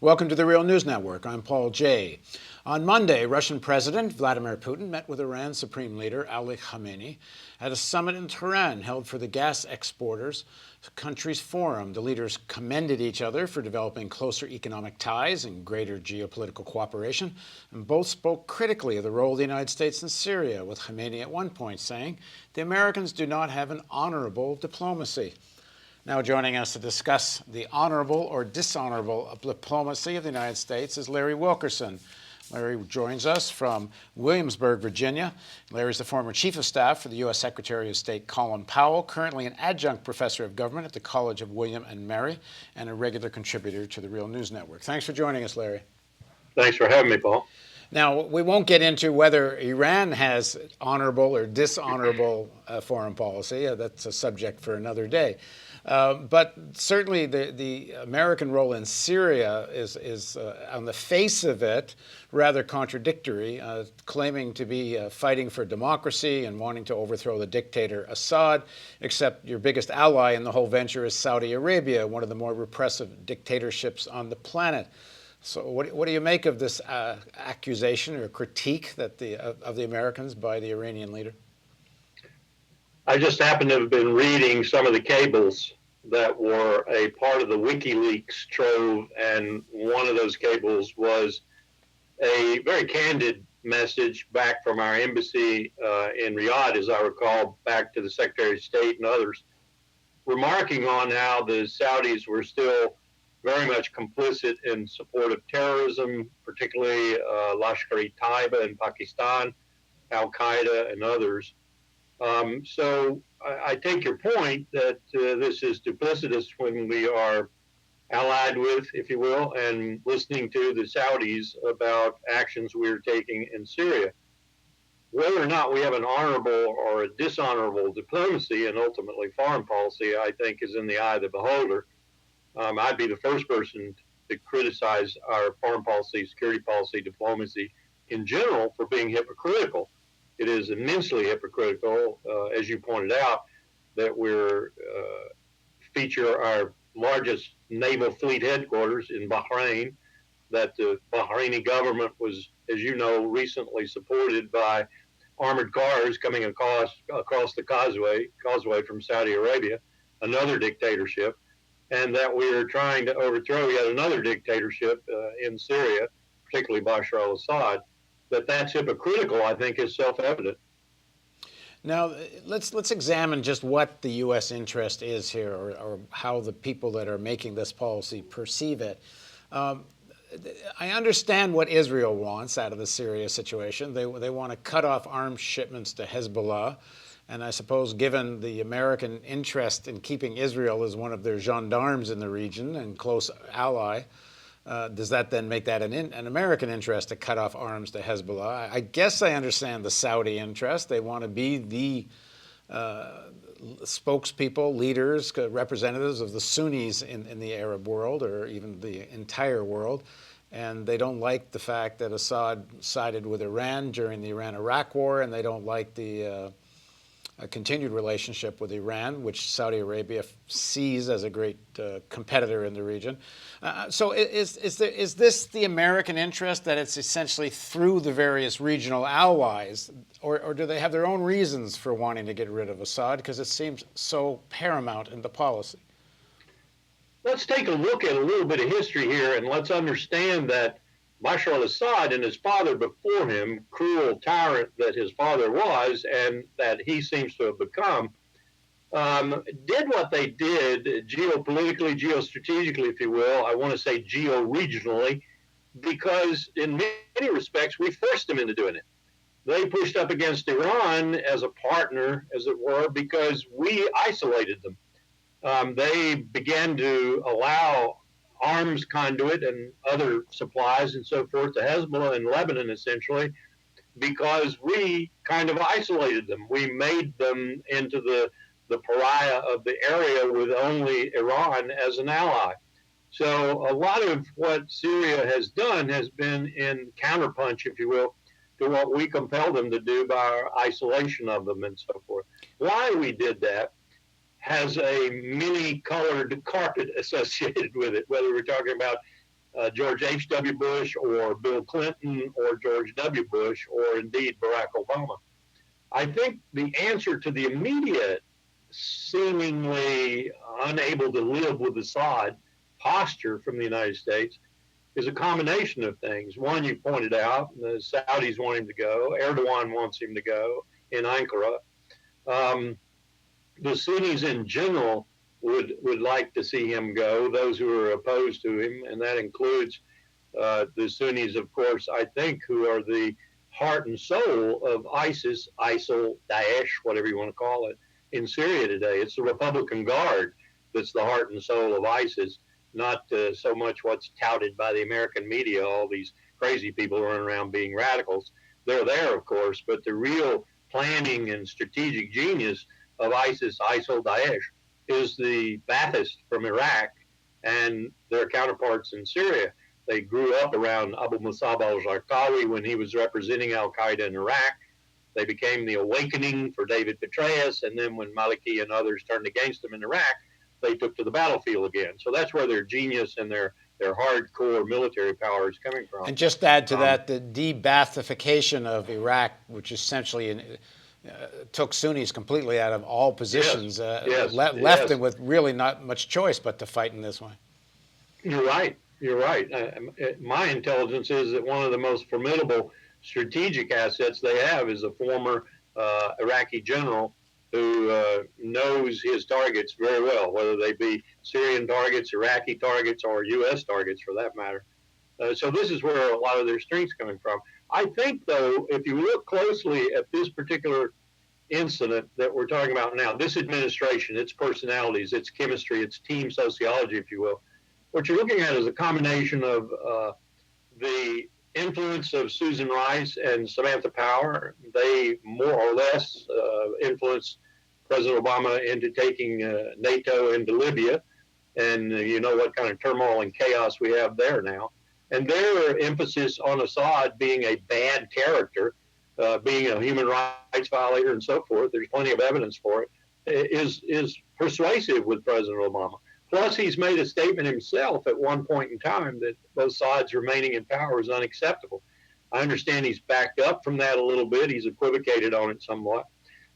Welcome to the Real News Network. I'm Paul Jay. On Monday, Russian President Vladimir Putin met with Iran's Supreme Leader Ali Khamenei at a summit in Tehran held for the gas exporters' country's forum. The leaders commended each other for developing closer economic ties and greater geopolitical cooperation, and both spoke critically of the role of the United States in Syria, with Khamenei at one point saying, "The Americans do not have an honorable diplomacy." Now joining us to discuss the honorable or dishonorable diplomacy of the United States is Larry Wilkerson. Larry joins us from Williamsburg, Virginia. Larry is the former chief of staff for the U.S. Secretary of State Colin Powell, currently an adjunct professor of government at the College of William and Mary, and a regular contributor to the Real News Network. Thanks for joining us, Larry. Thanks for having me, Paul. Now, we won't get into whether Iran has honorable or dishonorable foreign policy. That's a subject for another day. But certainly the American role in Syria is on the face of it, rather contradictory, claiming to be fighting for democracy and wanting to overthrow the dictator Assad, except your biggest ally in the whole venture is Saudi Arabia, one of the more repressive dictatorships on the planet. So what do you make of this accusation or critique that of the Americans by the Iranian leader? I just happen to have been reading some of the cables that were a part of the WikiLeaks trove, and one of those cables was a very candid message back from our embassy in Riyadh, as I recall, back to the Secretary of State and others, remarking on how the Saudis were still very much complicit in support of terrorism, particularly Lashkar-e-Taiba in Pakistan, Al-Qaeda, and others. So I take your point that this is duplicitous when we are allied with, if you will, and listening to the Saudis about actions we're taking in Syria. Whether or not we have an honorable or a dishonorable diplomacy and ultimately foreign policy, I think, is in the eye of the beholder. I'd be the first person to criticize our foreign policy, security policy, diplomacy in general for being hypocritical. It is immensely hypocritical, as you pointed out, that we're feature our largest naval fleet headquarters in Bahrain, that the Bahraini government was, as you know, recently supported by armored cars coming across the causeway from Saudi Arabia, another dictatorship, and that we are trying to overthrow yet another dictatorship in Syria, particularly Bashar al-Assad. That's hypocritical, I think, is self-evident. Now, let's examine just what the U.S. interest is here, or how the people that are making this policy perceive it. I understand what Israel wants out of the Syria situation. They want to cut off arms shipments to Hezbollah. And I suppose given the American interest in keeping Israel as one of their gendarmes in the region and close ally, does that then make that an American interest to cut off arms to Hezbollah? I guess I understand the Saudi interest. They want to be the spokespeople, leaders, representatives of the Sunnis in the Arab world, or even the entire world. And they don't like the fact that Assad sided with Iran during the Iran-Iraq war, and they don't like the a continued relationship with Iran, which Saudi Arabia sees as a great competitor in the region. So is this the American interest, that it's essentially through the various regional allies, or do they have their own reasons for wanting to get rid of Assad, because it seems so paramount in the policy? Let's take a look at a little bit of history here, and let's understand that Bashar al-Assad and his father before him, cruel tyrant that his father was and that he seems to have become, did what they did geopolitically, geostrategically, if you will. I want to say geo-regionally, because in many respects, we forced them into doing it. They pushed up against Iran as a partner, as it were, because we isolated them. They began to allow arms conduit and other supplies and so forth to Hezbollah in Lebanon, essentially, because we kind of isolated them. We made them into the pariah of the area with only Iran as an ally. So a lot of what Syria has done has been in counterpunch, if you will, to what we compelled them to do by our isolation of them and so forth. Why we did that has a many-colored carpet associated with it, whether we're talking about George H.W. Bush or Bill Clinton or George W. Bush or indeed Barack Obama. I think the answer to the immediate, seemingly unable to live with Assad posture from the United States is a combination of things. One, you pointed out, the Saudis want him to go. Erdogan wants him to go in Ankara. The Sunnis in general would like to see him go, those who are opposed to him, and that includes the Sunnis, of course, I think, who are the heart and soul of ISIS, ISIL, Daesh, whatever you want to call it, in Syria today. It's the Republican Guard that's the heart and soul of ISIS, not so much what's touted by the American media, all these crazy people running around being radicals. They're there, of course, but the real planning and strategic genius of ISIS, ISIL, Daesh is the Ba'athist from Iraq and their counterparts in Syria. They grew up around Abu Musab al-Zarqawi when he was representing al-Qaeda in Iraq. They became the awakening for David Petraeus, and then when Maliki and others turned against them in Iraq, they took to the battlefield again. So that's where their genius and their hardcore military power is coming from. And just add to that the de-Baathification of Iraq, which essentially took Sunnis completely out of all positions, left them with really not much choice but to fight in this way. You're right. You're right. My intelligence is that one of the most formidable strategic assets they have is a former Iraqi general who knows his targets very well, whether they be Syrian targets, Iraqi targets, or U.S. targets for that matter. So this is where a lot of their strength's coming from. I think, though, if you look closely at this particular incident that we're talking about now, this administration, its personalities, its chemistry, its team sociology, if you will, what you're looking at is a combination of the influence of Susan Rice and Samantha Power. They more or less influenced President Obama into taking NATO into Libya. And you know what kind of turmoil and chaos we have there now. And their emphasis on Assad being a bad character, being a human rights violator and so forth, there's plenty of evidence for it, is persuasive with President Obama. Plus, he's made a statement himself at one point in time that both sides remaining in power is unacceptable. I understand he's backed up from that a little bit. He's equivocated on it somewhat.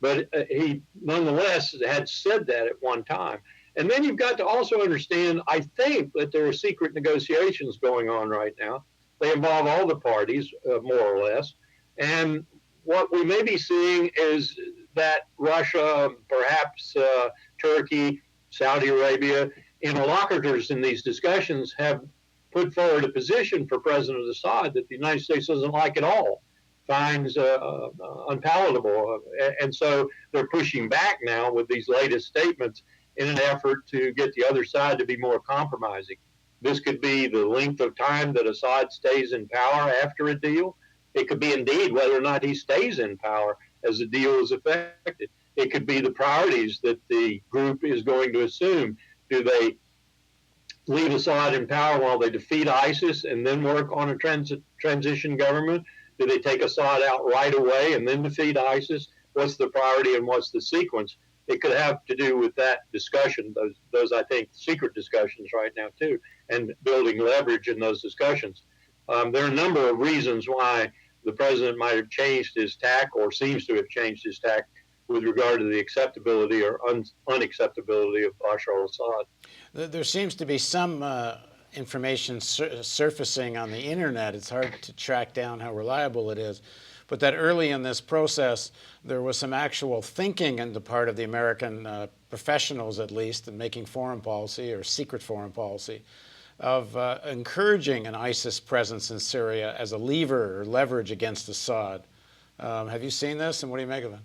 But he nonetheless had said that at one time. And then you've got to also understand, I think, that there are secret negotiations going on right now. They involve all the parties, more or less. And what we may be seeing is that Russia, perhaps Turkey, Saudi Arabia, interlocutors in these discussions have put forward a position for President Assad that the United States doesn't like at all, finds unpalatable. And so they're pushing back now with these latest statements in an effort to get the other side to be more compromising. This could be the length of time that Assad stays in power after a deal. It could be indeed whether or not he stays in power as the deal is effected. It could be the priorities that the group is going to assume. Do they leave Assad in power while they defeat ISIS and then work on a transition government? Do they take Assad out right away and then defeat ISIS? What's the priority and what's the sequence? It could have to do with that discussion, those I think, secret discussions right now, too, and building leverage in those discusustions. There are a number of reasons why the president might have changed his tack or seems to have changed his tack with regard to the acceptability or unacceptability of Bashar al-Assad. There seems to be some information surfacing on the internet. It's hard to track down how reliable it is. But that early in this process, there was some actual thinking on the part of the American professionals, at least, in making foreign policy or secret foreign policy, of encouraging an ISIS presence in Syria as a lever or leverage against Assad. Have you seen this, and what do you make of it?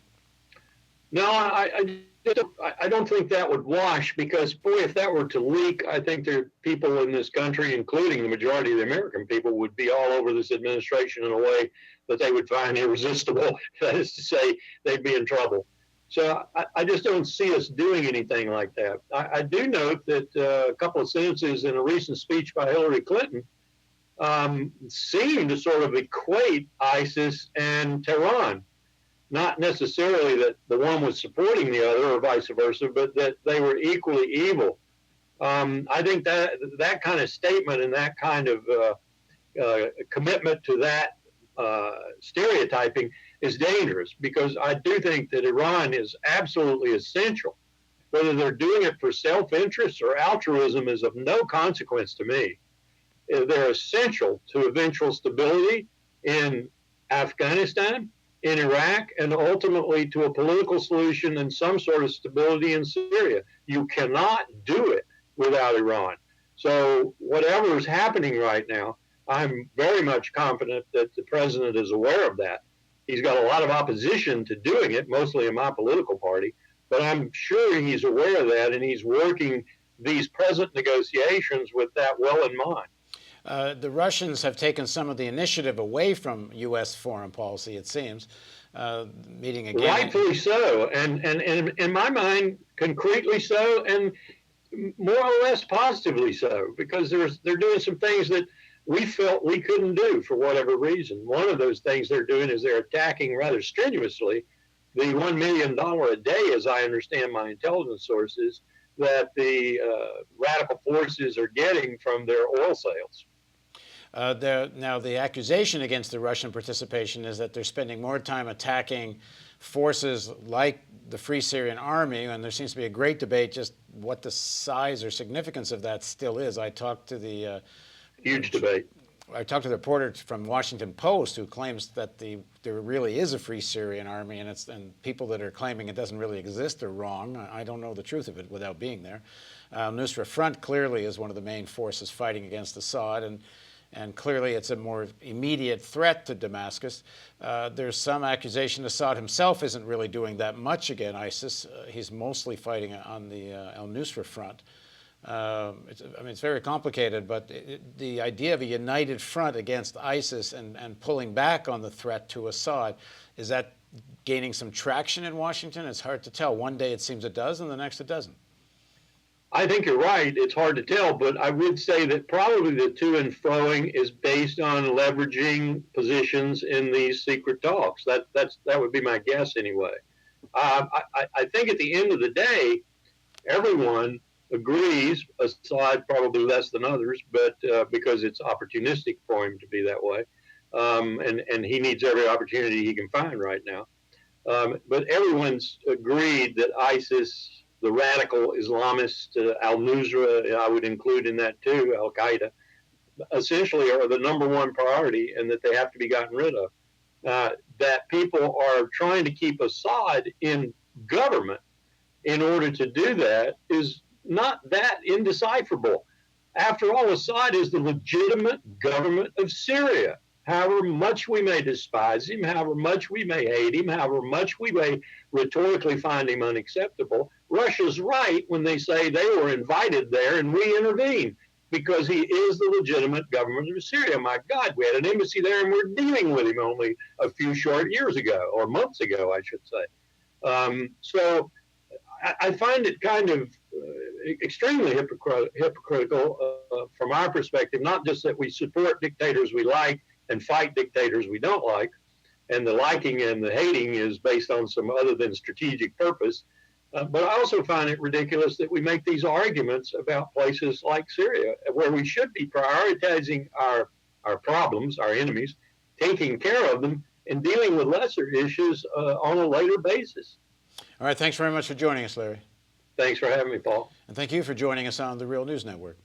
No, I don't think that would wash because, boy, if that were to leak, I think there are people in this country, including the majority of the American people, would be all over this administration in a way that they would find irresistible. That is to say, they'd be in trouble. So I just don't see us doing anything like that. I do note that a couple of sentences in a recent speech by Hillary Clinton seem to sort of equate ISIS and Tehran. Not necessarily that the one was supporting the other or vice versa, but that they were equally evil. I think that kind of statement and that kind of commitment to that stereotyping is dangerous, because I do think that Iran is absolutely essential. Whether they're doing it for self-interest or altruism is of no consequence to me. They're essential to eventual stability in Afghanistan, in Iraq, and ultimately to a political solution and some sort of stability in Syria. You cannot do it without Iran. So whatever is happening right now, I'm very much confident that the president is aware of that. He's got a lot of opposition to doing it, mostly in my political party, but I'm sure he's aware of that, and he's working these present negotiations with that well in mind. The Russians have taken some of the initiative away from U.S. foreign policy, it seems, meeting again. Rightfully so, and in my mind, concretely so, and more or less positively so, because they're doing some things that we felt we couldn't do for whatever reason. One of those things they're doing is they're attacking rather strenuously the $1 million a day, as I understand my intelligence sources, that the radical forces are getting from their oil sales. Now, the accusation against the Russian participation is that they're spending more time attacking forces like the Free Syrian Army, and there seems to be a great debate just what the size or significance of that still is. I talked to the huge debate. I talked to the reporter from Washington Post who claims that there really is a Free Syrian Army, and people that are claiming it doesn't really exist are wrong. I don't know the truth of it without being there. Nusra Front clearly is one of the main forces fighting against Assad, and clearly it's a more immediate threat to Damascus. There's some accusation Assad himself isn't really doing that much against ISIS. He's mostly fighting on the al-Nusra Front. It's very complicated, but the idea of a united front against ISIS and pulling back on the threat to Assad, is that gaining some traction in Washington? It's hard to tell. One day it seems it does, and the next it doesn't. I think you're right. It's hard to tell, but I would say that probably the to and froing is based on leveraging positions in these secret talks. That would be my guess anyway. I think at the end of the day, everyone agrees, Assad probably less than others, but because it's opportunistic for him to be that way, and he needs every opportunity he can find right now. But everyone's agreed that ISIS, the radical Islamist al-Nusra, I would include in that too, al-Qaeda, essentially are the number one priority, and that they have to be gotten rid of. That people are trying to keep Assad in government in order to do that is not that indecipherable. After all, Assad is the legitimate government of Syria. However much we may despise him, however much we may hate him, however much we may rhetorically find him unacceptable, Russia's right when they say they were invited there and we intervened, because he is the legitimate government of Syria. My God, we had an embassy there and we're dealing with him only a few short years ago, or months ago, I should say. So I find it kind of extremely hypocritical from our perspective, not just that we support dictators we like and fight dictators we don't like, and the liking and the hating is based on some other than strategic purpose, but I also find it ridiculous that we make these arguments about places like Syria, where we should be prioritizing our problems, our enemies, taking care of them, and dealing with lesser issues on a later basis. All right, thanks very much for joining us, Larry. Thanks for having me, Paul. And thank you for joining us on the Real News Network.